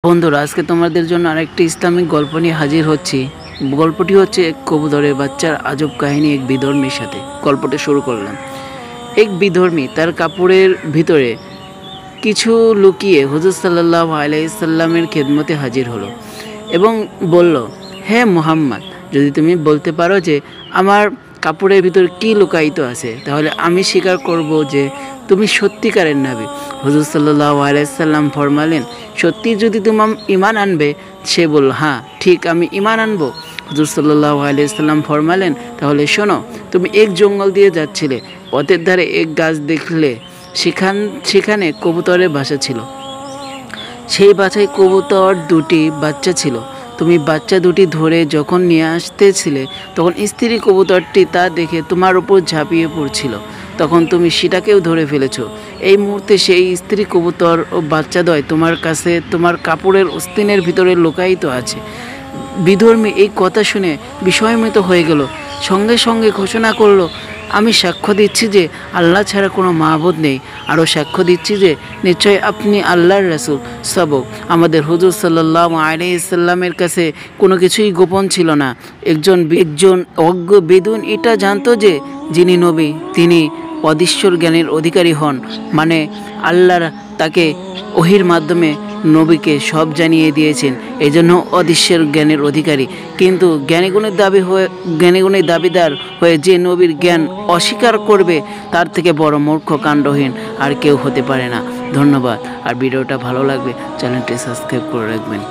বন্ধুরা, আজকে তোমাদের জন্য আরেকটি ইসলামিক গল্প নিয়ে হাজির হচ্ছি। গল্পটি হচ্ছে এক কবুতরের বাচ্চার আজব কাহিনী এক বিধর্মীর সাথে। গল্পটা শুরু করলাম। এক বিধর্মী তার কাপড়ের ভিতরে কিছু লুকিয়ে হুজুর সাল্লাল্লাহু আলাইহি সাল্লামের খেদমতে হাজির হলো এবং বলল, হে মুহাম্মদ, যদি তুমি বলতে পারো যে আমার কাপড়ের ভিতর কী লুকায়িত আছে, তাহলে আমি স্বীকার করব যে তুমি সত্যিকারের নবী। হুজুর সাল্লাল্লাহু আলাইহি সাল্লাম ফরমালেন, সত্যি যদি তুমি ঈমান আনবে? সে বলল, হ্যাঁ ঠিক, আমি ঈমান আনবো। হুজুর সাল্লাল্লাহু আলাইহি সাল্লাম ফরমালেন, তাহলে শোনো, তুমি এক জঙ্গল দিয়ে যাচ্ছিলে, পথের ধারে এক গাছ দেখলে, সেখানে কবুতরের বাসা ছিল। সেই বাসায় কবুতর দুটি বাচ্চা ছিল। তুমি বাচ্চা দুটি ধরে যখন নিয়ে আসতেছিলে, তখন স্ত্রী কবুতরটি তা দেখে তোমার উপর ঝাঁপিয়ে পড়ছিল। তখন তুমি সেটাকেও ধরে ফেলেছো। এই মুহূর্তে সেই স্ত্রী কবুতর ও বাচ্চাদ্বয় তোমার কাছে তোমার কাপড়ের আস্তিনের ভিতরে লুকায়িত আছে। বিধর্মী এই কথা শুনে বিস্ময়িত হয়ে গেল। সঙ্গে সঙ্গে ঘোষণা করলো, আমি সাক্ষ্য দিচ্ছি যে আল্লাহ ছাড়া কোনো মাহবুদ নেই। আরও সাক্ষ্য দিচ্ছি যে নিশ্চয় আপনি আল্লাহর রাসূল। সবক, আমাদের হুজুর সাল্লাল্লাহু আলাইহি সাল্লামের কাছে কোনো কিছুই গোপন ছিল না। একজন অজ্ঞ বেদুইন এটা জানতো যে যিনি নবী তিনি অদৃশ্যর জ্ঞানের অধিকারী হন, মানে আল্লাহ তাকে ওহির মাধ্যমে নবীকে সব জানিয়ে দিয়েছেন, এই জন্য অদৃশ্যের জ্ঞানের অধিকারী। কিন্তু জ্ঞানীগুণের দাবিদার হয়ে যে নবীর জ্ঞান অস্বীকার করবে, তার থেকে বড় মূর্খ কাণ্ডহীন আর কেউ হতে পারে না। ধন্যবাদ। আর ভিডিওটা ভালো লাগবে চ্যানেলটি সাবস্ক্রাইব করে রাখবেন।